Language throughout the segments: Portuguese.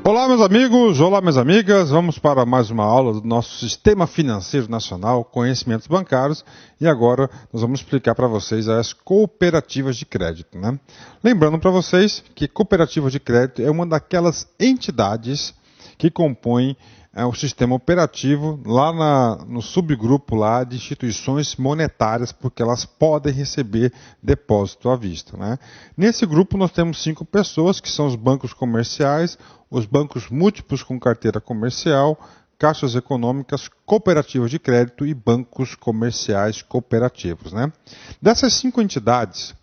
Olá, meus amigos, olá, minhas amigas. Vamos para mais uma aula do nosso Sistema Financeiro Nacional, Conhecimentos Bancários. E agora nós vamos explicar para vocês as cooperativas de crédito, né? Lembrando para vocês que cooperativa de crédito é uma daquelas entidades que compõem o sistema operativo lá no subgrupo lá de instituições monetárias, porque elas podem receber depósito à vista, né? Nesse grupo nós temos 5 pessoas, que são os bancos comerciais, os bancos múltiplos com carteira comercial, caixas econômicas, cooperativas de crédito e bancos comerciais cooperativos, né? Dessas 5 entidades,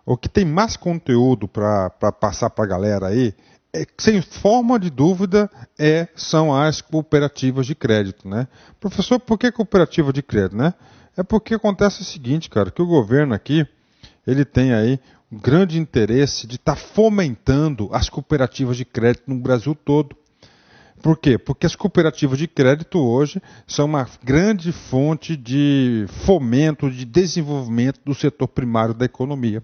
o que tem mais conteúdo para passar para a galera aí, sem forma de dúvida, são as cooperativas de crédito, né? Professor, por que cooperativa de crédito, né? É porque acontece o seguinte, cara, que o governo aqui, ele tem aí um grande interesse de estar fomentando as cooperativas de crédito no Brasil todo. Por quê? Porque as cooperativas de crédito hoje são uma grande fonte de fomento, de desenvolvimento do setor primário da economia.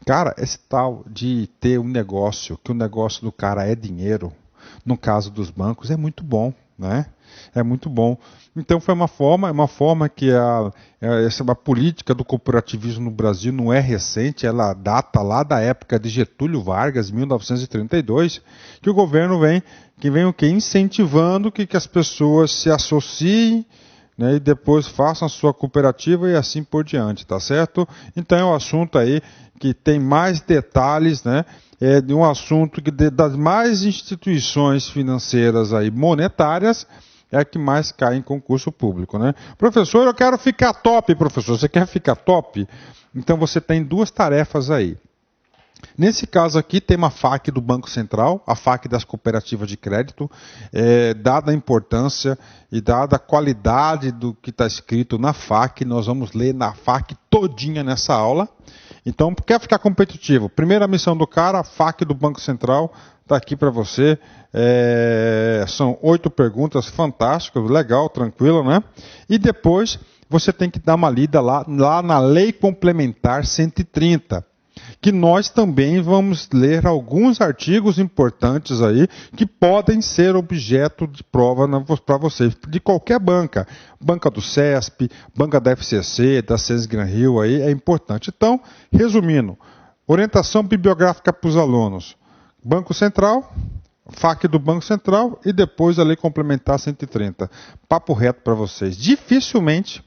Cara, esse tal de ter um negócio, que o negócio do cara é dinheiro, no caso dos bancos, é muito bom, né? É muito bom. Então foi uma forma que essa política do cooperativismo no Brasil não é recente, ela data lá da época de Getúlio Vargas, 1932, que o governo vem o quê? Incentivando que as pessoas se associem, né, e depois façam a sua cooperativa e assim por diante, tá certo? Então é um assunto aí que tem mais detalhes, né? É de um assunto que das mais instituições financeiras aí monetárias é a que mais cai em concurso público, né? Professor, eu quero ficar top, professor. Você quer ficar top? Então você tem 2 tarefas aí. Nesse caso aqui, tem uma FAQ do Banco Central, a FAQ das cooperativas de crédito, dada a importância e dada a qualidade do que está escrito na FAQ, nós vamos ler na FAQ todinha nessa aula. Então, quer ficar competitivo? Primeira missão do cara, a FAQ do Banco Central, está aqui para você. São 8 perguntas fantásticas, legal, tranquilo, né? E depois, você tem que dar uma lida lá na Lei Complementar 130. Que nós também vamos ler alguns artigos importantes aí que podem ser objeto de prova para vocês, de qualquer banca. Banca do CESP, banca da FCC, da Sesgran Rio, aí é importante. Então, resumindo, orientação bibliográfica para os alunos. Banco Central, FAQ do Banco Central e depois a Lei Complementar 130. Papo reto para vocês. Dificilmente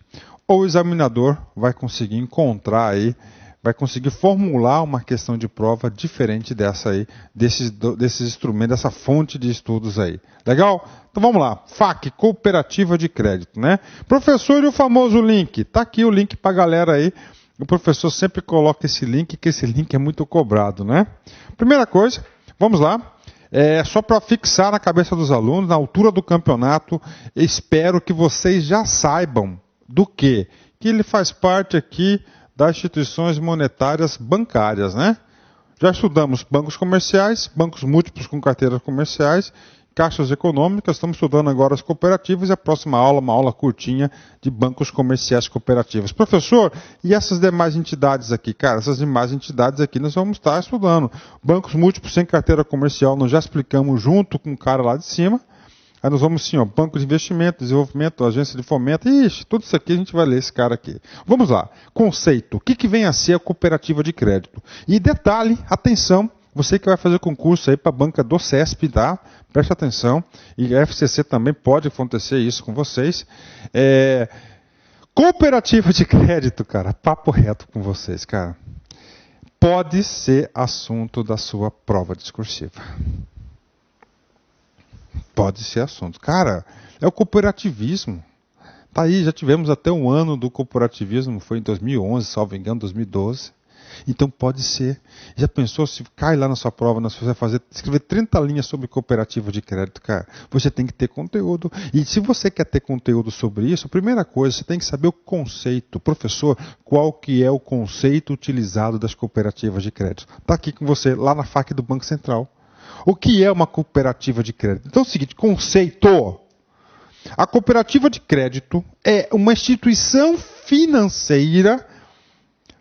o examinador vai conseguir encontrar aí, vai conseguir formular uma questão de prova diferente dessa aí, desses instrumentos, dessa fonte de estudos aí. Legal? Então vamos lá. FAQ, cooperativa de crédito, né? Professor, e o famoso link? Tá aqui o link para a galera aí. O professor sempre coloca esse link, que esse link é muito cobrado, né? Primeira coisa, vamos lá. Só para fixar na cabeça dos alunos, na altura do campeonato, espero que vocês já saibam do que ele faz parte aqui das instituições monetárias bancárias, né? Já estudamos bancos comerciais, bancos múltiplos com carteiras comerciais, caixas econômicas, estamos estudando agora as cooperativas e a próxima aula, uma aula curtinha de bancos comerciais cooperativos. Professor, e essas demais entidades aqui? Cara, essas demais entidades aqui nós vamos estar estudando. Bancos múltiplos sem carteira comercial, nós já explicamos junto com o cara lá de cima. Aí nós vamos assim, ó, banco de investimento, desenvolvimento, agência de fomento, tudo isso aqui a gente vai ler esse cara aqui. Vamos lá, conceito, o que vem a ser a cooperativa de crédito? E detalhe, atenção, você que vai fazer concurso aí para a banca do CESP, tá? Preste atenção, e a FCC também pode acontecer isso com vocês. Cooperativa de crédito, cara, papo reto com vocês, cara, pode ser assunto da sua prova discursiva. Pode ser assunto. Cara, é o cooperativismo. Tá aí, já tivemos até um ano do cooperativismo, foi em 2011, salvo engano, 2012. Então pode ser. Já pensou se cai lá na sua prova, se você escrever 30 linhas sobre cooperativa de crédito, cara, você tem que ter conteúdo. E se você quer ter conteúdo sobre isso, a primeira coisa, você tem que saber o conceito. Professor, qual que é o conceito utilizado das cooperativas de crédito? Está aqui com você, lá na FAQ do Banco Central. O que é uma cooperativa de crédito? Então é o seguinte, conceito. A cooperativa de crédito é uma instituição financeira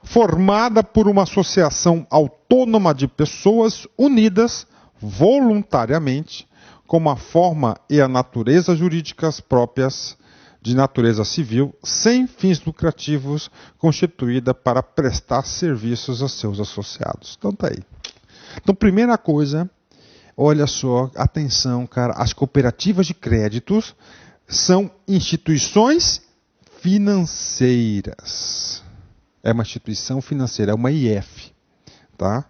formada por uma associação autônoma de pessoas unidas voluntariamente como a forma e a natureza jurídicas próprias de natureza civil, sem fins lucrativos, constituída para prestar serviços a seus associados. Então tá aí. Então, primeira coisa, olha só, atenção, cara, as cooperativas de créditos são instituições financeiras. É uma instituição financeira, é uma IF, tá?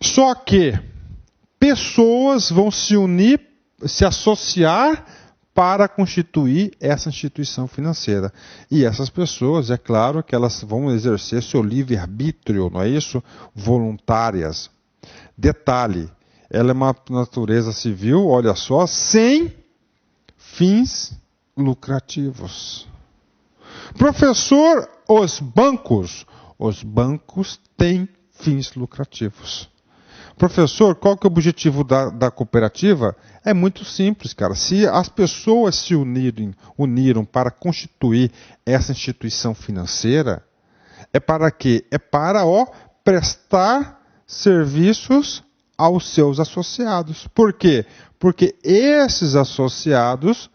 Só que pessoas vão se unir, se associar para constituir essa instituição financeira. E essas pessoas, é claro que elas vão exercer seu livre-arbítrio, não é isso? Voluntárias. Detalhe, ela é uma natureza civil, olha só, sem fins lucrativos. Professor, os bancos têm fins lucrativos. Professor, qual que é o objetivo da cooperativa? É muito simples, cara. Se as pessoas se uniram para constituir essa instituição financeira, é para quê? É para prestar serviços aos seus associados. Por quê? Porque esses associados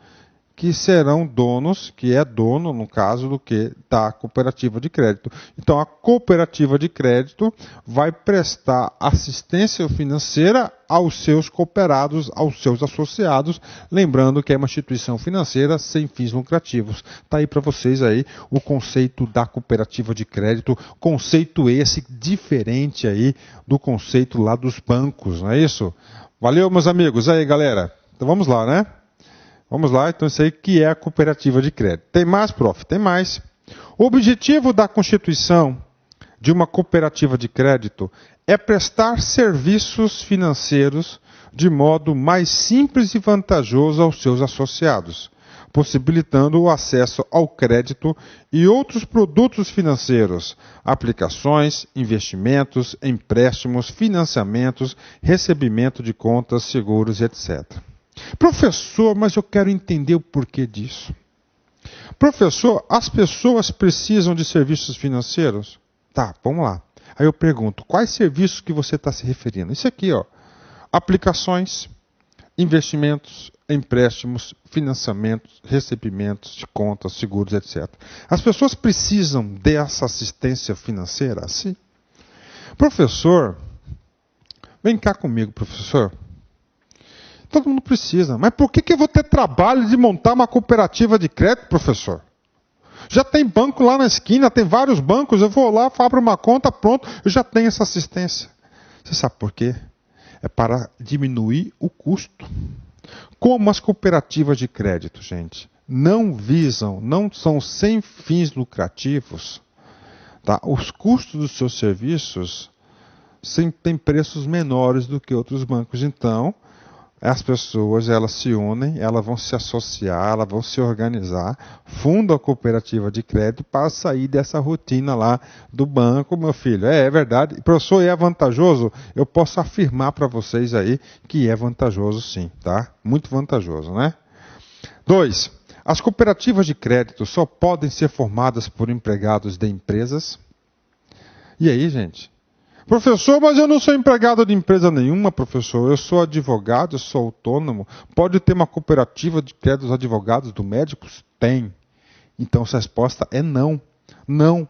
que serão donos, que é dono, no caso, do que? Da cooperativa de crédito. Então, a cooperativa de crédito vai prestar assistência financeira aos seus cooperados, aos seus associados, lembrando que é uma instituição financeira sem fins lucrativos. Está aí para vocês aí o conceito da cooperativa de crédito, conceito esse diferente aí do conceito lá dos bancos, não é isso? Valeu, meus amigos. Aí, galera. Então, vamos lá, né? Vamos lá, então isso aí que é a cooperativa de crédito. Tem mais, prof? Tem mais. O objetivo da constituição de uma cooperativa de crédito é prestar serviços financeiros de modo mais simples e vantajoso aos seus associados, possibilitando o acesso ao crédito e outros produtos financeiros, aplicações, investimentos, empréstimos, financiamentos, recebimento de contas, seguros, etc. Professor, mas eu quero entender o porquê disso. Professor, as pessoas precisam de serviços financeiros? Tá, vamos lá. Aí eu pergunto, quais serviços que você está se referindo? Isso aqui, ó. Aplicações, investimentos, empréstimos, financiamentos, recebimentos de contas, seguros, etc. As pessoas precisam dessa assistência financeira? Sim. Professor, vem cá comigo, professor. Todo mundo precisa. Mas por que eu vou ter trabalho de montar uma cooperativa de crédito, professor? Já tem banco lá na esquina, tem vários bancos, eu vou lá, abro uma conta, pronto, eu já tenho essa assistência. Você sabe por quê? É para diminuir o custo. Como as cooperativas de crédito, gente, não são sem fins lucrativos, tá? Os custos dos seus serviços têm preços menores do que outros bancos. Então, as pessoas, elas se unem, elas vão se associar, elas vão se organizar, fundam a cooperativa de crédito para sair dessa rotina lá do banco, meu filho. É verdade. Professor, é vantajoso? Eu posso afirmar para vocês aí que é vantajoso sim, tá? Muito vantajoso, né? 2. As cooperativas de crédito só podem ser formadas por empregados de empresas. E aí, gente? Professor, mas eu não sou empregado de empresa nenhuma, professor. Eu sou advogado, eu sou autônomo. Pode ter uma cooperativa de créditos advogados do médicos? Tem. Então, a resposta é não. Não.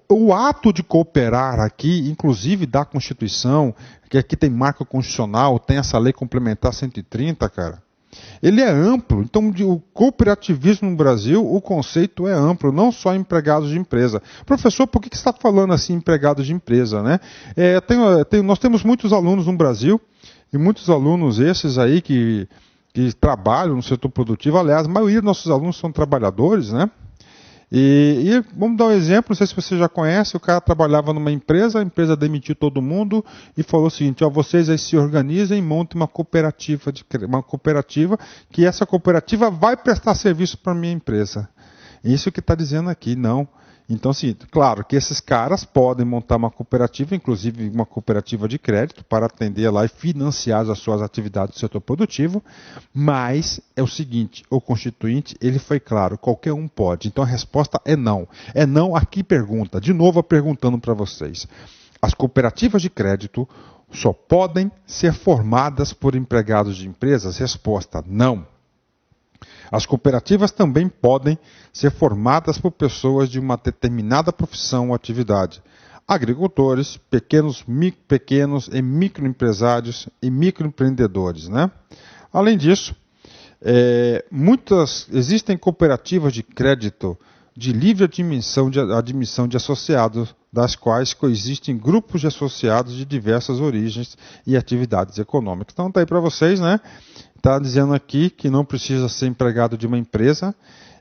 O ato de cooperar aqui, inclusive da Constituição, que aqui tem marco constitucional, tem essa lei complementar 130, cara. Ele é amplo, então o cooperativismo no Brasil, o conceito é amplo, não só empregados de empresa. Professor, por que você está falando assim empregados de empresa, né? Nós temos muitos alunos no Brasil, e muitos alunos esses aí que trabalham no setor produtivo, aliás, a maioria dos nossos alunos são trabalhadores, né? E vamos dar um exemplo, não sei se você já conhece, o cara trabalhava numa empresa, a empresa demitiu todo mundo e falou o seguinte, ó, vocês aí se organizem e montem uma cooperativa, que essa cooperativa vai prestar serviço para a minha empresa. Isso que está dizendo aqui, não. Então, assim, claro que esses caras podem montar uma cooperativa, inclusive uma cooperativa de crédito, para atender lá e financiar as suas atividades do setor produtivo, mas é o seguinte, o constituinte, ele foi claro, qualquer um pode. Então a resposta é não. É não, aqui pergunta, de novo perguntando para vocês. As cooperativas de crédito só podem ser formadas por empregados de empresas? Resposta: não. As cooperativas também podem ser formadas por pessoas de uma determinada profissão ou atividade. Agricultores, pequenos e microempresários e microempreendedores, né? Além disso, existem cooperativas de crédito de livre admissão de associados, das quais coexistem grupos de associados de diversas origens e atividades econômicas. Então está aí para vocês, né? Está dizendo aqui que não precisa ser empregado de uma empresa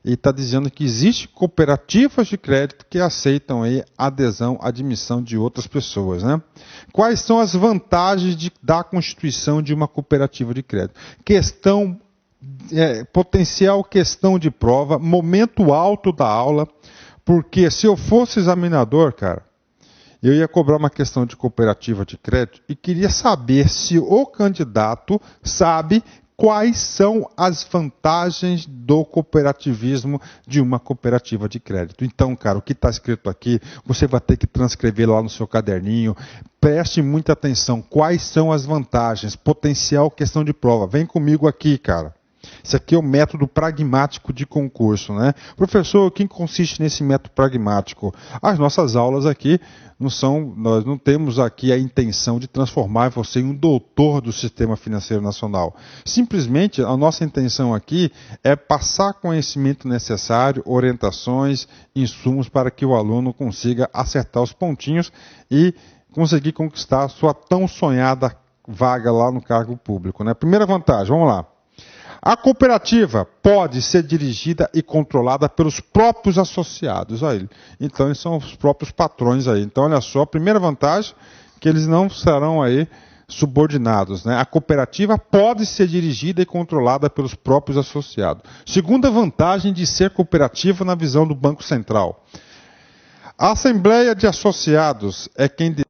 e está dizendo que existe cooperativas de crédito que aceitam aí admissão de outras pessoas, né? Quais são as vantagens da constituição de uma cooperativa de crédito? Potencial questão de prova, momento alto da aula, porque se eu fosse examinador, cara, eu ia cobrar uma questão de cooperativa de crédito e queria saber se o candidato sabe quais são as vantagens do cooperativismo de uma cooperativa de crédito. Então, cara, o que está escrito aqui, você vai ter que transcrever lá no seu caderninho. Preste muita atenção. Quais são as vantagens? Potencial questão de prova. Vem comigo aqui, cara. Isso aqui é o método pragmático de concurso, né? Professor, o que consiste nesse método pragmático? As nossas aulas aqui nós não temos aqui a intenção de transformar você em um doutor do sistema financeiro nacional. Simplesmente, a nossa intenção aqui é passar conhecimento necessário, orientações, insumos para que o aluno consiga acertar os pontinhos e conseguir conquistar a sua tão sonhada vaga lá no cargo público, né? Primeira vantagem, vamos lá. A cooperativa pode ser dirigida e controlada pelos próprios associados a ele. Então, eles são os próprios patrões aí. Então, olha só, a primeira vantagem que eles não serão aí subordinados, né? A cooperativa pode ser dirigida e controlada pelos próprios associados. Segunda vantagem de ser cooperativa na visão do Banco Central. A Assembleia de Associados é quem decide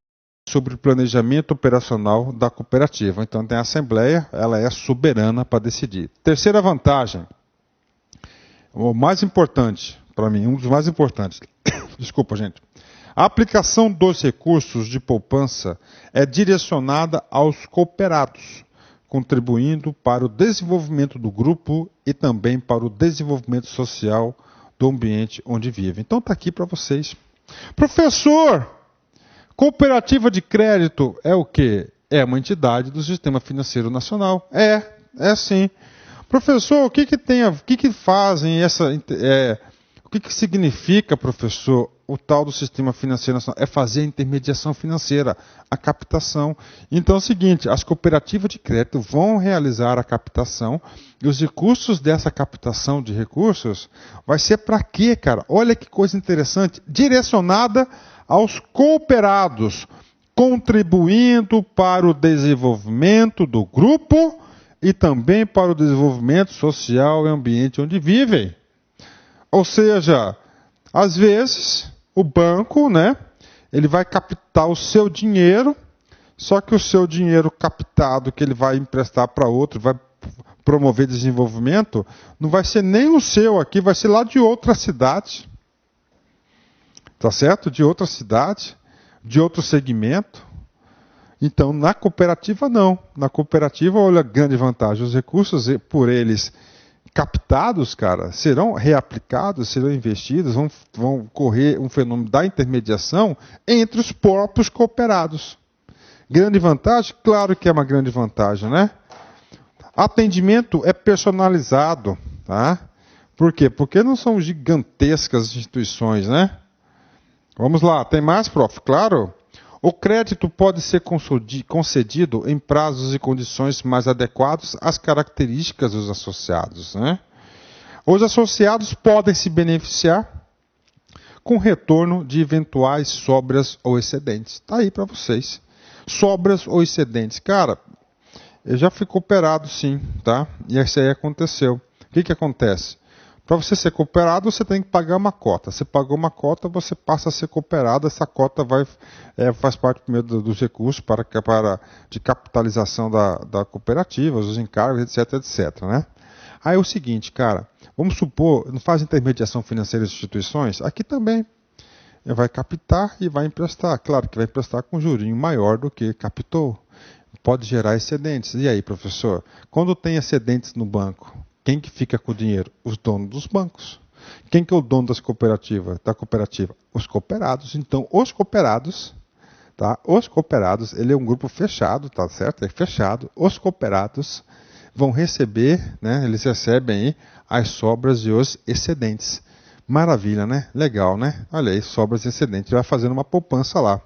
sobre o planejamento operacional da cooperativa. Então tem a Assembleia, ela é soberana para decidir. Terceira vantagem, o mais importante para mim, um dos mais importantes, desculpa gente, a aplicação dos recursos de poupança é direcionada aos cooperados, contribuindo para o desenvolvimento do grupo e também para o desenvolvimento social do ambiente onde vive. Então está aqui para vocês. Professor, cooperativa de crédito é o quê? É uma entidade do Sistema Financeiro Nacional. É sim. Professor, o que fazem o que significa, professor, o tal do Sistema Financeiro Nacional? É fazer a intermediação financeira, a captação. Então é o seguinte, as cooperativas de crédito vão realizar a captação e os recursos dessa captação de recursos vai ser para quê, cara? Olha que coisa interessante, direcionada aos cooperados, contribuindo para o desenvolvimento do grupo e também para o desenvolvimento social e ambiente onde vivem. Ou seja, às vezes, o banco, né, ele vai captar o seu dinheiro, só que o seu dinheiro captado que ele vai emprestar para outro, vai promover desenvolvimento, não vai ser nem o seu aqui, vai ser lá de outra cidade. Tá certo? De outra cidade, de outro segmento. Então, na cooperativa, não. Na cooperativa, olha a grande vantagem. Os recursos, por eles captados, cara, serão reaplicados, serão investidos, vão correr um fenômeno da intermediação entre os próprios cooperados. Grande vantagem? Claro que é uma grande vantagem, né? Atendimento é personalizado, tá? Por quê? Porque não são gigantescas instituições, né? Vamos lá, tem mais, prof? Claro. O crédito pode ser concedido em prazos e condições mais adequados às características dos associados, né? Os associados podem se beneficiar com retorno de eventuais sobras ou excedentes. Está aí para vocês. Sobras ou excedentes. Cara, eu já fui cooperado sim, tá? E isso aí aconteceu. O que acontece? Para você ser cooperado, você tem que pagar uma cota. Você pagou uma cota, você passa a ser cooperado. Essa cota faz parte primeiro dos recursos de capitalização da cooperativa, os encargos, etc, né? Aí é o seguinte, cara, vamos supor, não faz intermediação financeira das instituições? Aqui também. vai captar e vai emprestar. Claro que vai emprestar com jurinho maior do que captou. Pode gerar excedentes. E aí, professor? Quando tem excedentes no banco, quem que fica com o dinheiro? Os donos dos bancos. Quem que é o dono da cooperativa? Os cooperados. Então, os cooperados, tá? Os cooperados, ele é um grupo fechado, tá certo? É fechado. Os cooperados vão receber, né? Eles recebem aí as sobras e os excedentes. Maravilha, né? Legal, né? Olha aí, sobras e excedentes. Vai fazendo uma poupança lá.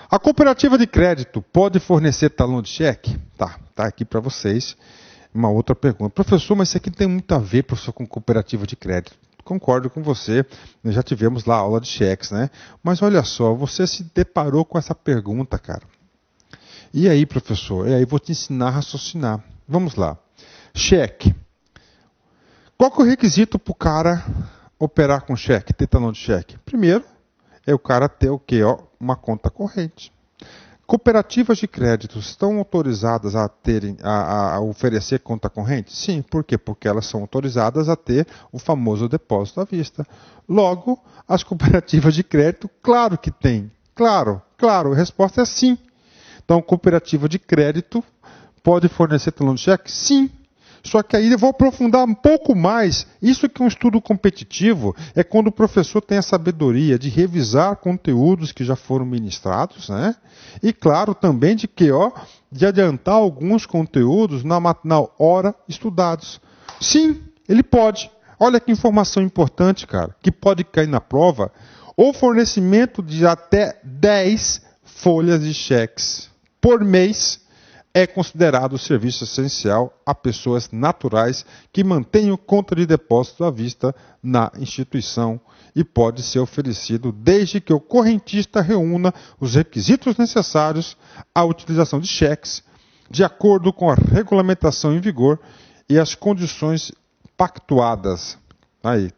A cooperativa de crédito pode fornecer talão de cheque? Tá aqui para vocês. Uma outra pergunta. Professor, mas isso aqui tem muito a ver, professor, com cooperativa de crédito. Concordo com você, nós já tivemos lá a aula de cheques, né? Mas olha só, você se deparou com essa pergunta, cara. E aí, professor? E aí, vou te ensinar a raciocinar. Vamos lá. Cheque. Qual que é o requisito para o cara operar com cheque, ter talão de cheque? Primeiro, é o cara ter o quê? Uma conta corrente. Cooperativas de crédito estão autorizadas a oferecer conta corrente? Sim, por quê? Porque elas são autorizadas a ter o famoso depósito à vista. Logo, as cooperativas de crédito, claro que tem. Claro, a resposta é sim. Então, cooperativa de crédito pode fornecer talão de cheque? Sim. Só que aí eu vou aprofundar um pouco mais. Isso que é um estudo competitivo é quando o professor tem a sabedoria de revisar conteúdos que já foram ministrados, né? E claro, também de adiantar alguns conteúdos na hora estudados. Sim, ele pode. Olha que informação importante, cara, que pode cair na prova. O fornecimento de até 10 folhas de cheques por mês é considerado serviço essencial a pessoas naturais que mantenham conta de depósito à vista na instituição e pode ser oferecido desde que o correntista reúna os requisitos necessários à utilização de cheques, de acordo com a regulamentação em vigor e as condições pactuadas.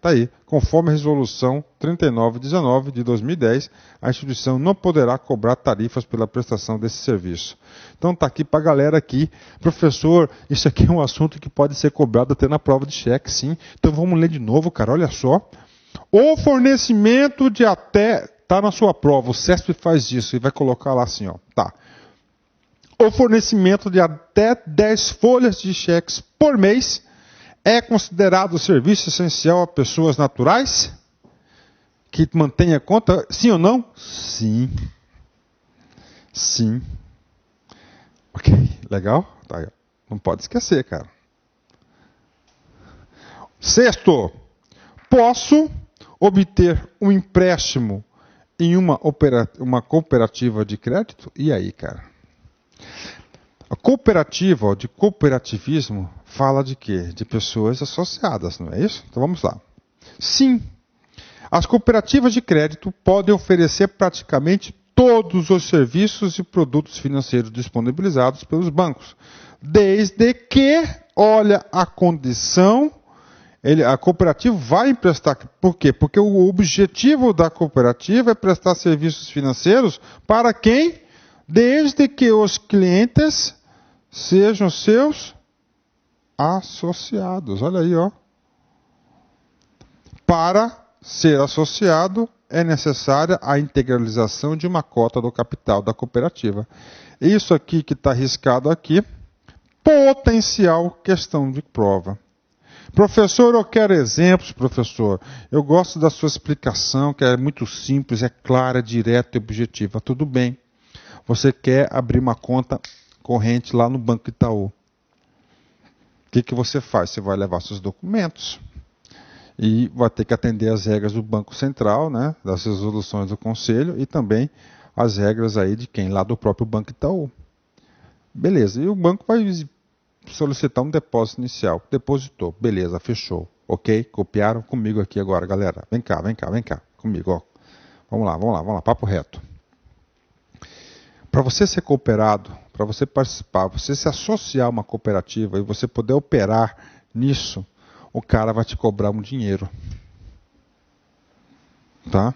Tá aí. Conforme a resolução 3919 de 2010, a instituição não poderá cobrar tarifas pela prestação desse serviço. Então tá aqui para a galera aqui. Professor, isso aqui é um assunto que pode ser cobrado até na prova de cheque, sim. Então vamos ler de novo, cara, olha só. O fornecimento de até... Tá na sua prova, o CESP faz isso e vai colocar lá assim, ó. Tá. O fornecimento de até 10 folhas de cheques por mês é considerado serviço essencial a pessoas naturais que mantenha conta? Sim ou não? Sim. Sim. Ok, legal? Tá aí. Não pode esquecer, cara. Sexto, posso obter um empréstimo em uma cooperativa de crédito? E aí, cara? A cooperativa, de cooperativismo, fala de quê? De pessoas associadas, não é isso? Então vamos lá. Sim, as cooperativas de crédito podem oferecer praticamente todos os serviços e produtos financeiros disponibilizados pelos bancos, desde que, olha a condição, a cooperativa vai emprestar. Por quê? Porque o objetivo da cooperativa é prestar serviços financeiros para quem? Desde que os clientes sejam seus associados. Olha aí, ó. Para ser associado, é necessária a integralização de uma cota do capital da cooperativa. Isso aqui que está riscado aqui, potencial questão de prova. Professor, eu quero exemplos, professor. Eu gosto da sua explicação, que é muito simples, é clara, direta e objetiva. Tudo bem. Você quer abrir uma conta corrente lá no Banco Itaú. O que você faz? Você vai levar seus documentos e vai ter que atender às regras do Banco Central, né, das resoluções do Conselho e também as regras aí de quem? Lá do próprio Banco Itaú. Beleza, e o banco vai solicitar um depósito inicial. Depositou, beleza, fechou. Ok? Copiaram comigo aqui agora, galera. Vem cá, comigo, ó. Vamos lá, papo reto. Para você ser cooperado, para você participar, você se associar a uma cooperativa e você poder operar nisso, o cara vai te cobrar um dinheiro. Tá?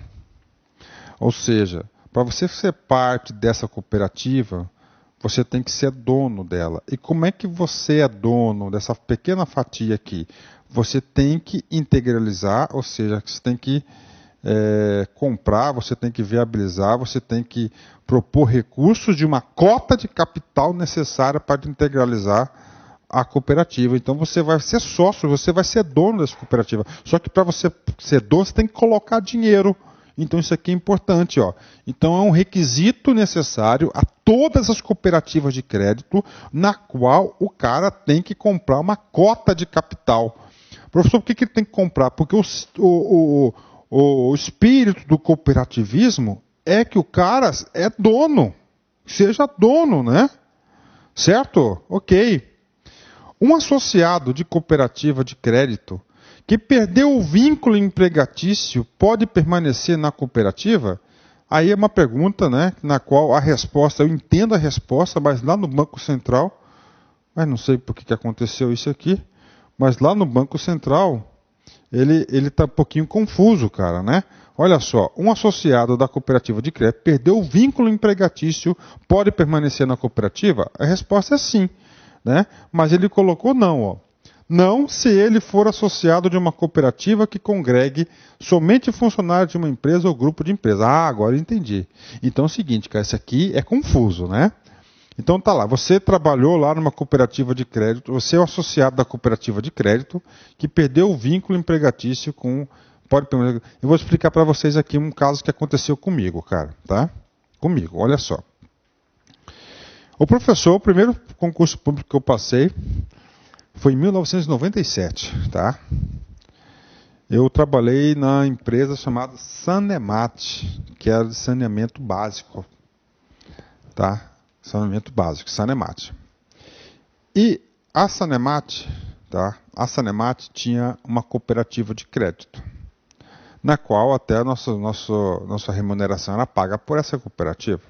Ou seja, para você ser parte dessa cooperativa, você tem que ser dono dela. E como é que você é dono dessa pequena fatia aqui? Você tem que integralizar, ou seja, você tem que comprar, você tem que viabilizar, você tem que propor recursos de uma cota de capital necessária para integralizar a cooperativa. Então você vai ser sócio, você vai ser dono dessa cooperativa. Só que para você ser dono, você tem que colocar dinheiro. Então isso aqui é importante, ó. Então é um requisito necessário a todas as cooperativas de crédito, na qual o cara tem que comprar uma cota de capital. Professor, por que ele tem que comprar? Porque o espírito do cooperativismo é que o cara é dono, seja dono, né? Certo? Ok. Um associado de cooperativa de crédito que perdeu o vínculo empregatício pode permanecer na cooperativa? Aí é uma pergunta, né, na qual a resposta, eu entendo a resposta, mas lá no Banco Central, mas não sei por que aconteceu isso aqui, mas lá no Banco Central, ele está um pouquinho confuso, cara, né? Olha só, um associado da cooperativa de crédito perdeu o vínculo empregatício, pode permanecer na cooperativa? A resposta é sim, né? Mas ele colocou não, ó. Não se ele for associado de uma cooperativa que congregue somente funcionários de uma empresa ou grupo de empresas. Ah, agora eu entendi. Então é o seguinte, cara, isso aqui é confuso, né? Então tá lá, você trabalhou lá numa cooperativa de crédito, você é um associado da cooperativa de crédito que perdeu o vínculo empregatício com... Eu vou explicar para vocês aqui um caso que aconteceu comigo, cara, tá? Comigo, olha só. O primeiro concurso público que eu passei foi em 1997, tá? Eu trabalhei na empresa chamada Sanemat, que era de saneamento básico, tá? Saneamento básico, Sanemat. E a Sanemat, tá? A Sanemat tinha uma cooperativa de crédito, na qual até a nossa remuneração era paga por essa cooperativa.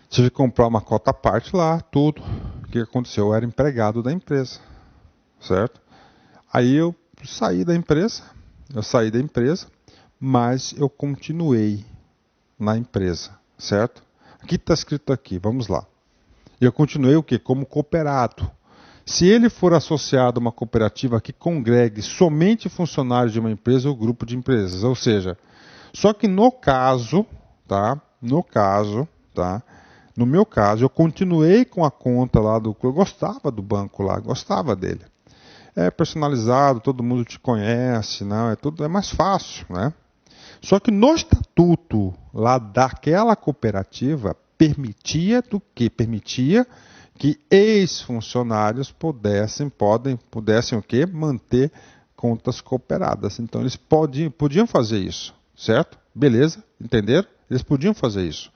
Tive que comprar uma cota à parte lá, tudo. O que aconteceu? Eu era empregado da empresa, certo? Aí eu saí da empresa, mas eu continuei na empresa, certo? Aqui está escrito aqui, vamos lá. Eu continuei o quê? Como cooperado. Se ele for associado a uma cooperativa que congregue somente funcionários de uma empresa ou grupo de empresas, ou seja, só que no meu caso, eu continuei com a conta lá eu gostava do banco lá, gostava dele. É personalizado, todo mundo te conhece, não, é mais fácil, né? Só que no estatuto lá daquela cooperativa permitia que ex-funcionários pudessem o quê? Manter contas cooperadas. Então eles podiam fazer isso, certo? Beleza? Entenderam? Eles podiam fazer isso.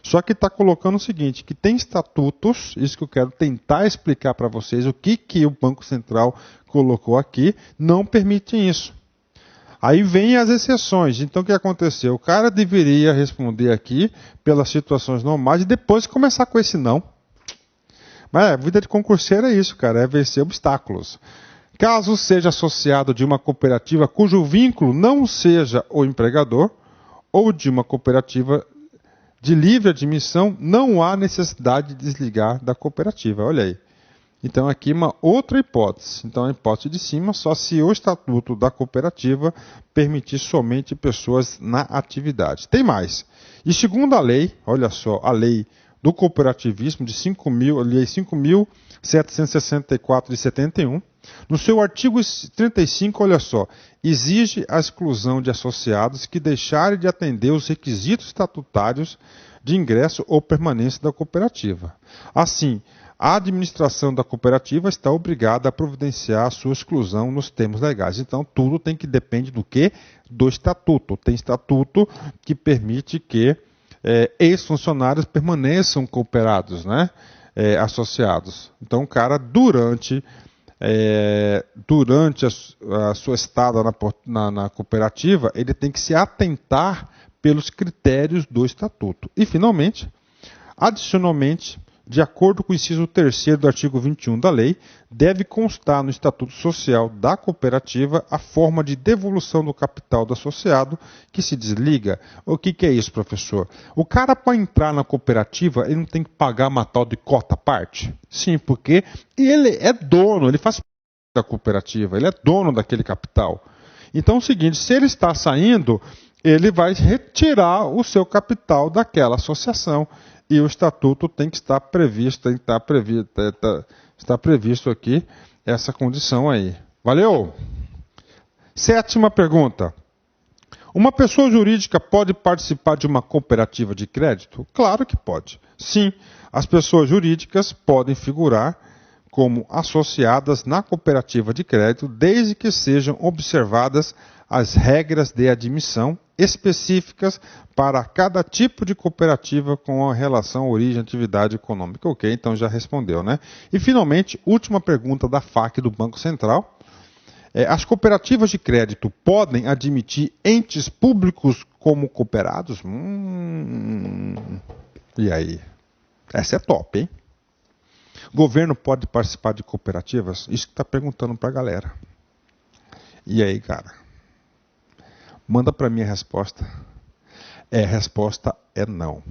Só que está colocando o seguinte, que tem estatutos, isso que eu quero tentar explicar para vocês, o que o Banco Central colocou aqui, não permitem isso. Aí vem as exceções. Então o que aconteceu? O cara deveria responder aqui pelas situações normais e depois começar com esse não. Mas a vida de concurseiro é isso, cara, é vencer obstáculos. Caso seja associado de uma cooperativa cujo vínculo não seja o empregador, ou de uma cooperativa de livre admissão, não há necessidade de desligar da cooperativa. Olha aí. Então aqui uma outra hipótese. Então a hipótese de cima, só se o estatuto da cooperativa permitir somente pessoas na atividade. Tem mais. E segundo a lei, olha só, a lei do cooperativismo de 5.764 de 71, no seu artigo 35, olha só, exige a exclusão de associados que deixarem de atender os requisitos estatutários de ingresso ou permanência da cooperativa. Assim, a administração da cooperativa está obrigada a providenciar a sua exclusão nos termos legais. Então, tudo depende do quê? Do estatuto. Tem estatuto que permite que ex-funcionários permaneçam cooperados, né? Associados. Então, o cara, durante a sua estada na cooperativa, ele tem que se atentar pelos critérios do estatuto. E, finalmente, adicionalmente, de acordo com o inciso 3º do artigo 21 da lei, deve constar no Estatuto Social da cooperativa a forma de devolução do capital do associado que se desliga. O que é isso, professor? O cara, para entrar na cooperativa, ele não tem que pagar uma tal de cota à parte? Sim, porque ele é dono, ele faz parte da cooperativa, ele é dono daquele capital. Então é o seguinte, se ele está saindo, ele vai retirar o seu capital daquela associação. E o estatuto tem que estar previsto, está previsto aqui essa condição aí. Valeu? 7ª pergunta. Uma pessoa jurídica pode participar de uma cooperativa de crédito? Claro que pode. Sim, as pessoas jurídicas podem figurar como associadas na cooperativa de crédito, desde que sejam observadas as regras de admissão específicas para cada tipo de cooperativa com a relação origem-atividade econômica. Ok, então já respondeu, né? E, finalmente, última pergunta da FAQ do Banco Central. As cooperativas de crédito podem admitir entes públicos como cooperados? E aí? Essa é top, hein? Governo pode participar de cooperativas? Isso que está perguntando para a galera. E aí, cara? Manda para mim a resposta. A resposta é não.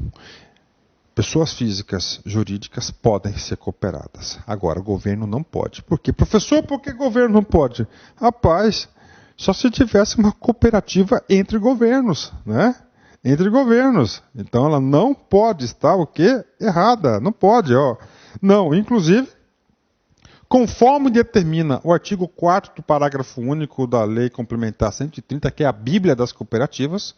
Pessoas físicas, jurídicas podem ser cooperadas. Agora, o governo não pode. Por quê? Professor, por que o governo não pode? Rapaz, só se tivesse uma cooperativa entre governos, né? Entre governos. Então, ela não pode estar o quê? Errada. Não pode, ó. Não, inclusive, conforme determina o artigo 4º do parágrafo único da Lei Complementar 130, que é a Bíblia das Cooperativas,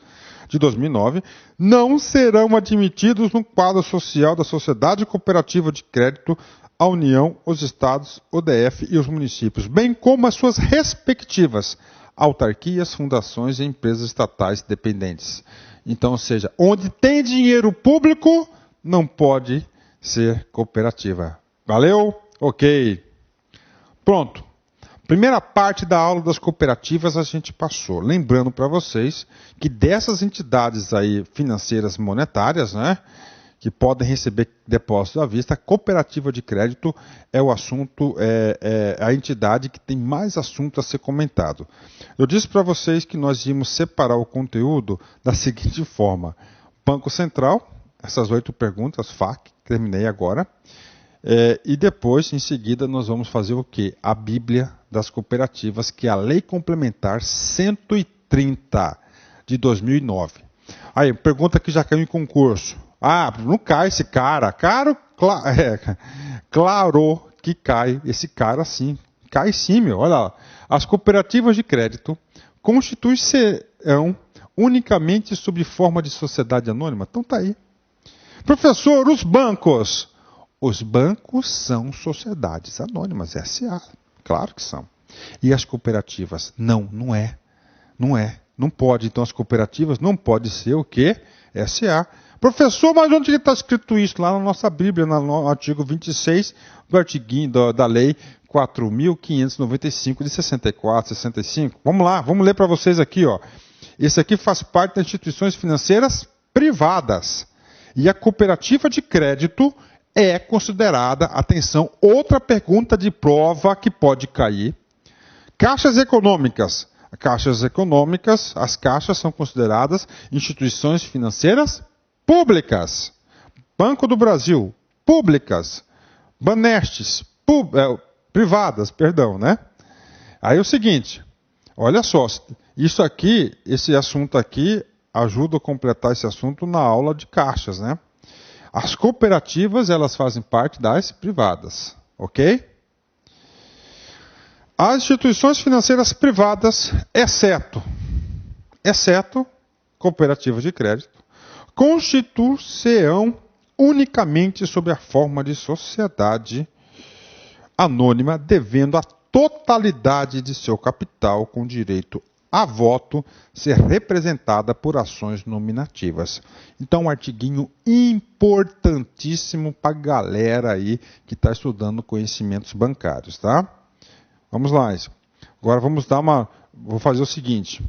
de 2009, não serão admitidos no quadro social da Sociedade Cooperativa de Crédito a União, os Estados, o DF e os municípios, bem como as suas respectivas autarquias, fundações e empresas estatais dependentes. Então, ou seja, onde tem dinheiro público, não pode ser cooperativa. Valeu? Ok. Pronto. Primeira parte da aula das cooperativas a gente passou. Lembrando para vocês que dessas entidades aí financeiras monetárias, né, que podem receber depósito à vista, a cooperativa de crédito é o assunto, a entidade que tem mais assunto a ser comentado. Eu disse para vocês que nós íamos separar o conteúdo da seguinte forma. Banco Central, essas 8 perguntas, FAQ, terminei agora. E depois, em seguida, nós vamos fazer o quê? A Bíblia das Cooperativas, que é a Lei Complementar 130 de 2009. Aí, pergunta que já caiu em concurso. Ah, não cai esse cara. Claro que cai esse cara sim. Cai sim, meu. Olha lá. As cooperativas de crédito constituem-se-ão unicamente sob forma de sociedade anônima? Então tá aí. Professor, os bancos... Os bancos são sociedades anônimas, SA. Claro que são. E as cooperativas? Não é. Não pode. Então as cooperativas não podem ser o quê? SA. Professor, mas onde está escrito isso? Lá na nossa Bíblia, no artigo 26 do artiguinho da Lei 4.595 de 64, 65. Vamos lá, vamos ler para vocês aqui. Ó. Esse aqui faz parte das instituições financeiras privadas. E a cooperativa de crédito é considerada, atenção, outra pergunta de prova que pode cair. Caixas econômicas. As caixas são consideradas instituições financeiras públicas. Banco do Brasil, públicas. Banestes, privadas, perdão, né? Aí é o seguinte, olha só, isso aqui, esse assunto aqui, ajuda a completar esse assunto na aula de caixas, né? As cooperativas, elas fazem parte das privadas, ok? As instituições financeiras privadas, exceto cooperativas de crédito, constituem-se-ão unicamente sob a forma de sociedade anônima, devendo a totalidade de seu capital com direito a voto ser representada por ações nominativas. Então, um artiguinho importantíssimo para a galera aí que está estudando conhecimentos bancários, tá? Vamos lá. Agora vou fazer o seguinte.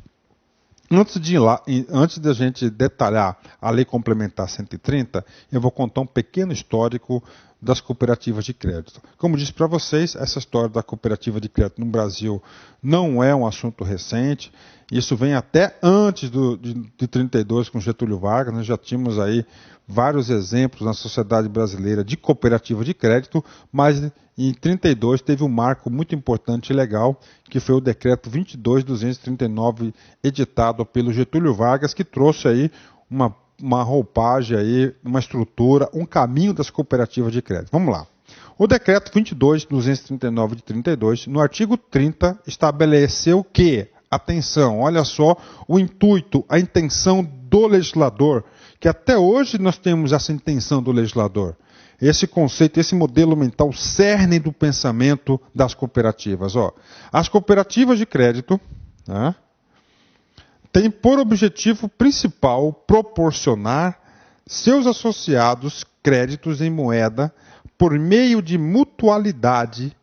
Antes de a gente detalhar a Lei Complementar 130, eu vou contar um pequeno histórico das cooperativas de crédito. Como disse para vocês, essa história da cooperativa de crédito no Brasil não é um assunto recente. Isso vem até antes de 32 com Getúlio Vargas. Nós já tínhamos aí vários exemplos na sociedade brasileira de cooperativa de crédito, mas em 32 teve um marco muito importante e legal, que foi o decreto 22.239, editado pelo Getúlio Vargas, que trouxe aí uma roupagem, aí, uma estrutura, um caminho das cooperativas de crédito. Vamos lá. O decreto 22.239 de 32, no artigo 30, estabeleceu que, atenção, olha só o intuito, a intenção do legislador, que até hoje nós temos essa intenção do legislador. Esse conceito, esse modelo mental, cerne do pensamento das cooperativas. Ó. As cooperativas de crédito, né, têm por objetivo principal proporcionar seus associados créditos em moeda por meio de mutualidade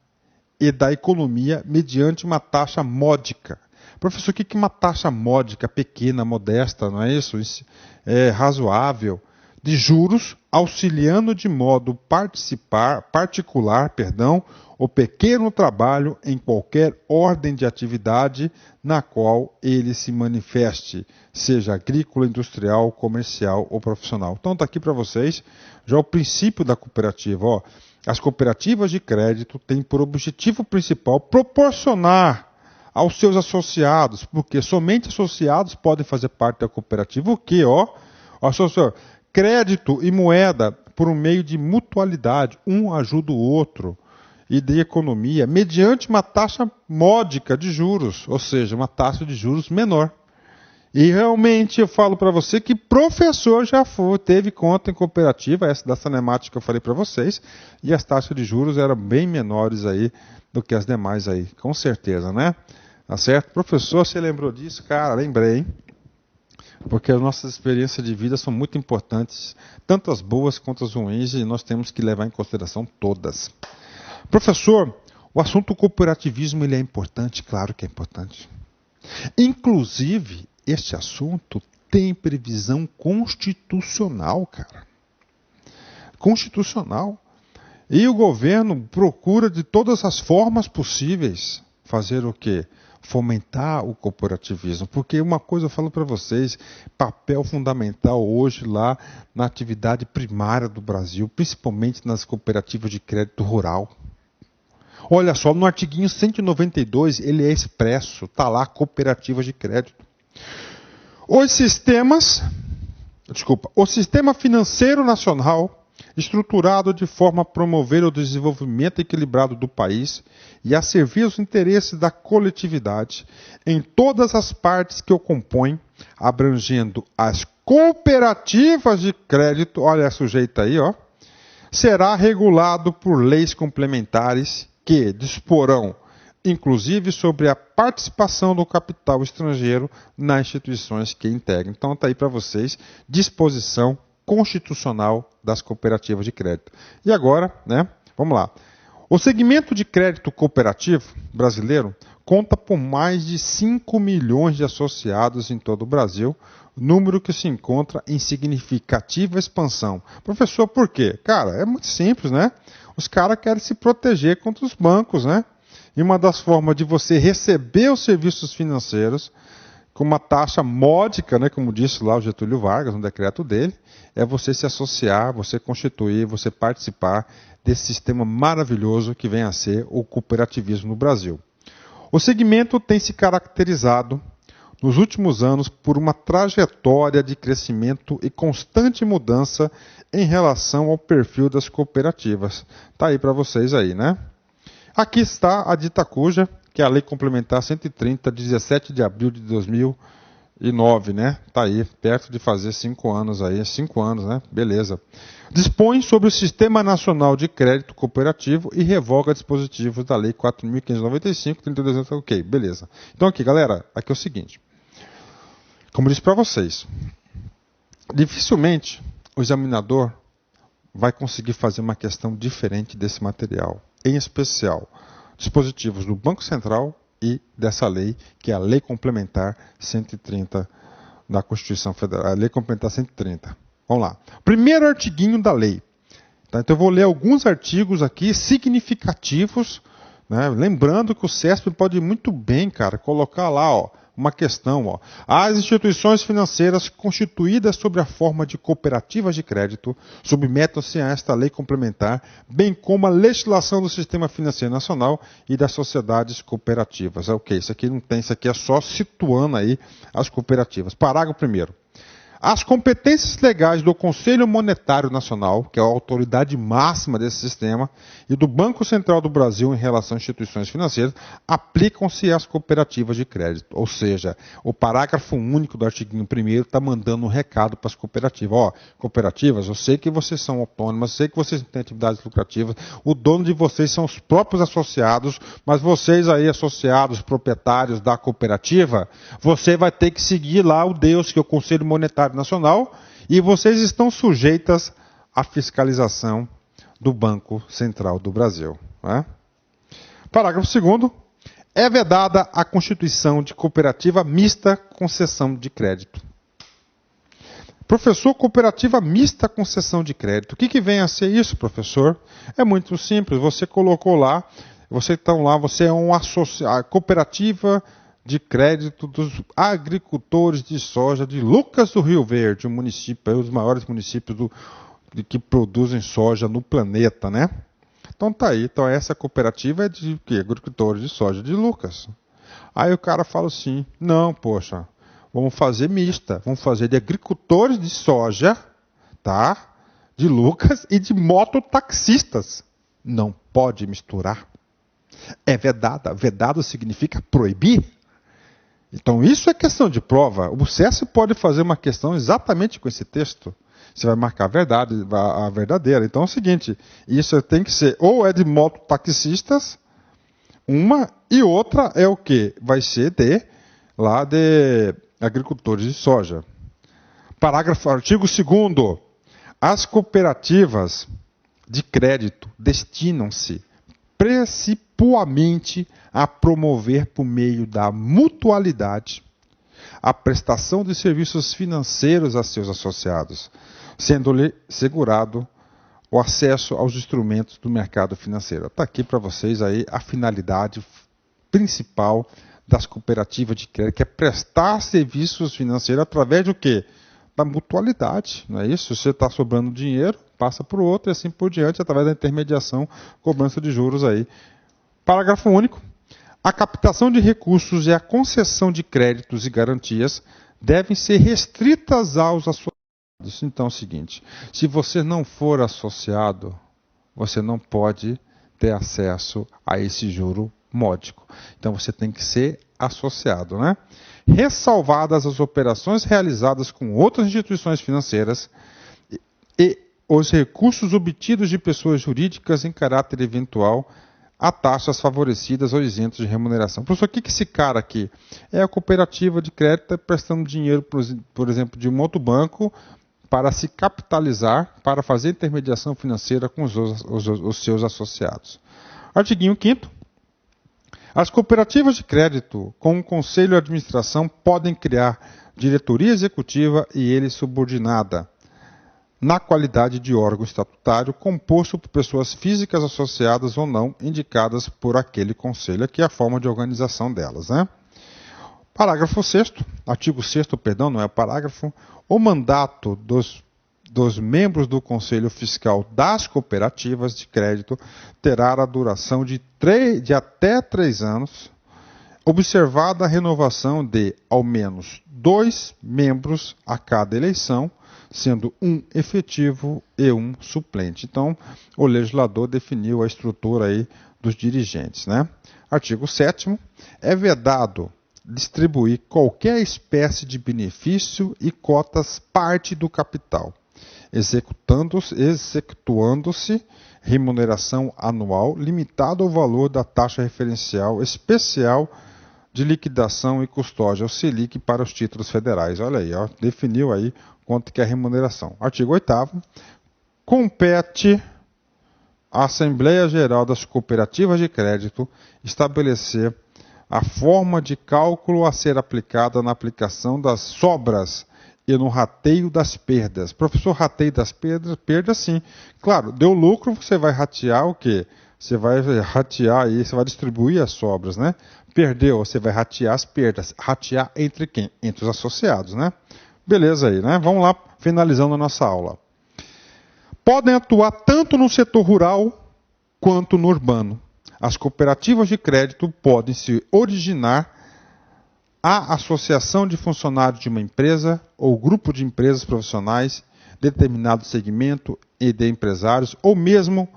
e da economia mediante uma taxa módica. Professor, o que é uma taxa módica, pequena, modesta, não é isso? É razoável, de juros, auxiliando de modo particular, o pequeno trabalho em qualquer ordem de atividade na qual ele se manifeste, seja agrícola, industrial, comercial ou profissional. Então está aqui para vocês já o princípio da cooperativa. Ó. As cooperativas de crédito têm por objetivo principal proporcionar aos seus associados, porque somente associados podem fazer parte da cooperativa, o quê? Crédito e moeda por um meio de mutualidade, um ajuda o outro, e de economia, mediante uma taxa módica de juros, ou seja, uma taxa de juros menor. E realmente eu falo para você que professor já teve conta em cooperativa, essa da Sanemática que eu falei para vocês, e as taxas de juros eram bem menores aí do que as demais aí, com certeza, né? Tá certo? Professor, você lembrou disso? Cara, lembrei, hein? Porque as nossas experiências de vida são muito importantes, tanto as boas quanto as ruins, e nós temos que levar em consideração todas. Professor, o assunto cooperativismo ele é importante? Claro que é importante. Inclusive, este assunto tem previsão constitucional, cara. Constitucional. E o governo procura de todas as formas possíveis fazer o quê? Fomentar o cooperativismo. Porque uma coisa eu falo para vocês, papel fundamental hoje lá na atividade primária do Brasil, principalmente nas cooperativas de crédito rural. Olha só, no artiguinho 192, ele é expresso, está lá, cooperativas de crédito. O sistema financeiro nacional, estruturado de forma a promover o desenvolvimento equilibrado do país e a servir os interesses da coletividade em todas as partes que o compõem, abrangendo as cooperativas de crédito, olha a sujeita aí, ó, será regulado por leis complementares que disporão, inclusive, sobre a participação do capital estrangeiro nas instituições que integram. Então, está aí para vocês, disposição constitucional das cooperativas de crédito. E agora, né, vamos lá. O segmento de crédito cooperativo brasileiro conta por mais de 5 milhões de associados em todo o Brasil, número que se encontra em significativa expansão. Professor, por quê? Cara, é muito simples, né? Os caras querem se proteger contra os bancos, né? E uma das formas de você receber os serviços financeiros com uma taxa módica, né, como disse lá o Getúlio Vargas, no decreto dele, é você se associar, você constituir, você participar desse sistema maravilhoso que vem a ser o cooperativismo no Brasil. O segmento tem se caracterizado nos últimos anos por uma trajetória de crescimento e constante mudança em relação ao perfil das cooperativas. Está aí para vocês aí, né? Aqui está a dita cuja, que é a Lei Complementar 130, 17 de abril de 2009, né? Está aí, perto de fazer 5 anos aí, 5 anos, né? Beleza. Dispõe sobre o Sistema Nacional de Crédito Cooperativo e revoga dispositivos da Lei 4.595, 32, ok, beleza. Então aqui, galera, aqui é o seguinte. Como eu disse para vocês, dificilmente o examinador vai conseguir fazer uma questão diferente desse material. Em especial, dispositivos do Banco Central e dessa lei, que é a Lei Complementar 130 da Constituição Federal. A Lei Complementar 130. Vamos lá. Primeiro artiguinho da lei. Tá? Então eu vou ler alguns artigos aqui significativos, né? Lembrando que o CESP pode muito bem, cara, colocar lá, ó, uma questão, ó. As instituições financeiras constituídas sob a forma de cooperativas de crédito submetem-se a esta lei complementar, bem como a legislação do sistema financeiro nacional e das sociedades cooperativas. É ok, isso aqui não tem, isso aqui é só situando aí as cooperativas. Parágrafo 1º. As competências legais do Conselho Monetário Nacional, que é a autoridade máxima desse sistema, e do Banco Central do Brasil em relação a instituições financeiras, aplicam-se às cooperativas de crédito. Ou seja, o parágrafo único do artigo 1º está mandando um recado para as cooperativas. Ó, cooperativas, eu sei que vocês são autônomas, eu sei que vocês não têm atividades lucrativas, o dono de vocês são os próprios associados, mas vocês aí, associados, proprietários da cooperativa, você vai ter que seguir lá o Deus, que é o Conselho Monetário Nacional, e vocês estão sujeitas à fiscalização do Banco Central do Brasil. Né? Parágrafo 2º. É vedada a constituição de cooperativa mista com cessão de crédito. Professor, cooperativa mista com cessão de crédito. O que vem a ser isso, professor? É muito simples. Você colocou lá, você é um associado, cooperativa de crédito dos agricultores de soja de Lucas do Rio Verde, um dos maiores municípios que produzem soja no planeta, né? Então tá aí, então essa cooperativa é de quê? Agricultores de soja de Lucas. Aí o cara fala assim, não, poxa, vamos fazer mista, vamos fazer de agricultores de soja, tá? De Lucas e de mototaxistas. Não pode misturar. É vedada. Vedado significa proibir. Então isso é questão de prova. O CES pode fazer uma questão exatamente com esse texto. Você vai marcar a verdadeira. Então é o seguinte, isso tem que ser ou é de mototaxistas, uma, e outra é o quê? Vai ser de agricultores de soja. Artigo 2º. As cooperativas de crédito destinam-se principalmente a promover por meio da mutualidade a prestação de serviços financeiros a seus associados, sendo-lhe segurado o acesso aos instrumentos do mercado financeiro. Está aqui para vocês aí a finalidade principal das cooperativas de crédito, que é prestar serviços financeiros através do quê? Da mutualidade, não é isso? Se você está sobrando dinheiro, passa para o outro e assim por diante, através da intermediação, cobrança de juros aí. Parágrafo único. A captação de recursos e a concessão de créditos e garantias devem ser restritas aos associados. Então é o seguinte, se você não for associado, você não pode ter acesso a esse juro módico. Então você tem que ser associado, né? Ressalvadas as operações realizadas com outras instituições financeiras e os recursos obtidos de pessoas jurídicas em caráter eventual a taxas favorecidas ou isentos de remuneração. Professor, o que esse cara aqui? É a cooperativa de crédito prestando dinheiro, por exemplo, de um outro banco para se capitalizar, para fazer intermediação financeira com os seus associados. Artiguinho 5º. As cooperativas de crédito, com um conselho de administração, podem criar diretoria executiva e ele subordinada, na qualidade de órgão estatutário composto por pessoas físicas associadas ou não, indicadas por aquele conselho. Aqui é a forma de organização delas, né? Parágrafo 6º, artigo 6º, perdão, não é o parágrafo. O mandato dos membros do Conselho Fiscal das cooperativas de crédito terá a duração de até 3 anos, observada a renovação de, ao menos, 2 membros a cada eleição, sendo um efetivo e um suplente. Então, o legislador definiu a estrutura aí dos dirigentes, né? Artigo 7º. É vedado distribuir qualquer espécie de benefício e cotas parte do capital, execuando-se remuneração anual limitada ao valor da taxa referencial especial de liquidação e custódia, o Selic, para os títulos federais. Olha aí, ó, definiu aí quanto que é a remuneração. Artigo 8º. Compete à Assembleia Geral das Cooperativas de Crédito estabelecer a forma de cálculo a ser aplicada na aplicação das sobras e no rateio das perdas. Professor, rateio das perdas sim. Claro, deu lucro, você vai ratear o quê? Você vai ratear aí, você vai distribuir as sobras, né? Perdeu, você vai ratear as perdas. Ratear entre quem? Entre os associados, né? Beleza aí, né? Vamos lá, finalizando a nossa aula. Podem atuar tanto no setor rural quanto no urbano. As cooperativas de crédito podem se originar à associação de funcionários de uma empresa ou grupo de empresas profissionais, determinado segmento e de empresários, ou mesmo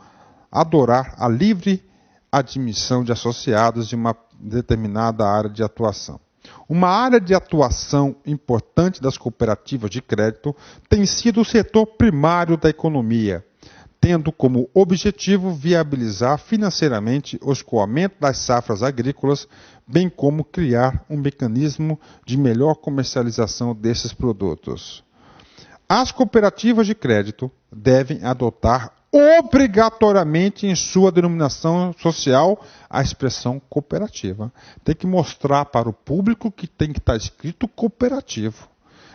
adorar a livre admissão de associados de uma determinada área de atuação. Uma área de atuação importante das cooperativas de crédito tem sido o setor primário da economia, tendo como objetivo viabilizar financeiramente o escoamento das safras agrícolas, bem como criar um mecanismo de melhor comercialização desses produtos. As cooperativas de crédito devem adotar obrigatoriamente em sua denominação social a expressão cooperativa. Tem que mostrar para o público que tem que estar escrito cooperativo.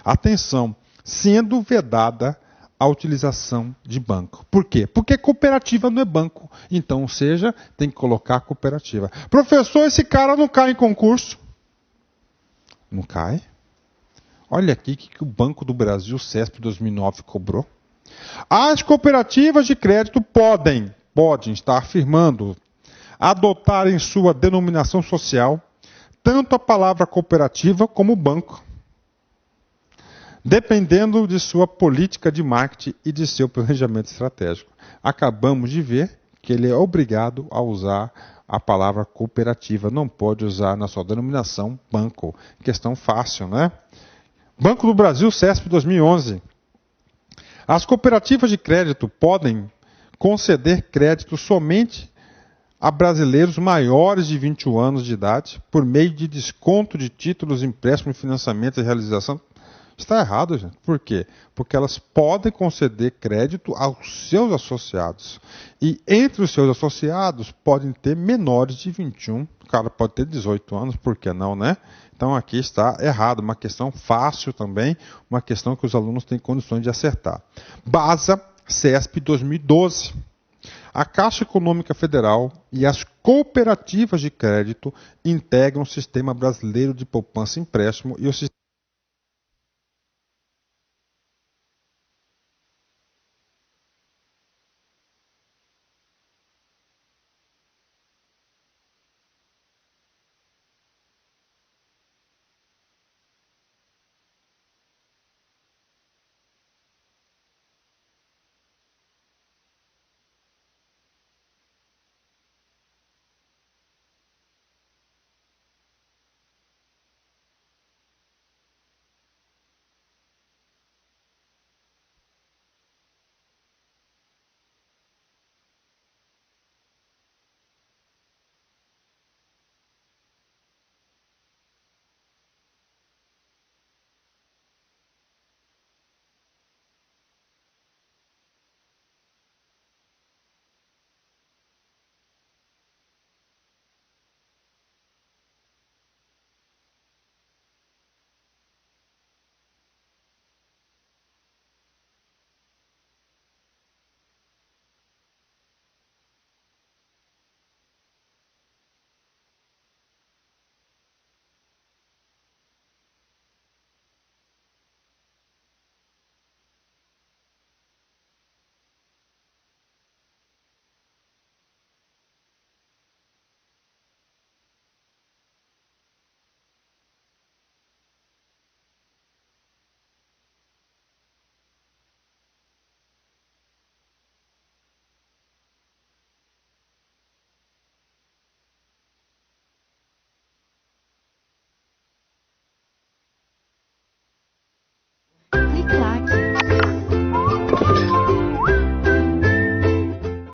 Atenção, sendo vedada a utilização de banco. Por quê? Porque cooperativa não é banco. Então, ou seja, tem que colocar cooperativa. Professor, esse cara não cai em concurso. Não cai? Olha aqui o que o Banco do Brasil, CESP 2009, cobrou. As cooperativas de crédito podem estar afirmando, adotar em sua denominação social tanto a palavra cooperativa como banco, dependendo de sua política de marketing e de seu planejamento estratégico. Acabamos de ver que ele é obrigado a usar a palavra cooperativa, não pode usar na sua denominação banco. Questão fácil, né? Banco do Brasil, CESP 2011. As cooperativas de crédito podem conceder crédito somente a brasileiros maiores de 21 anos de idade, por meio de desconto de títulos, empréstimo, financiamento e realização. Está errado, gente. Por quê? Porque elas podem conceder crédito aos seus associados. E entre os seus associados podem ter menores de 21. O cara pode ter 18 anos, por que não, né? Então aqui está errado. Uma questão fácil também, uma questão que os alunos têm condições de acertar. BASA, CESP 2012. A Caixa Econômica Federal e as cooperativas de crédito integram o Sistema Brasileiro de Poupança e Empréstimo e o Sistema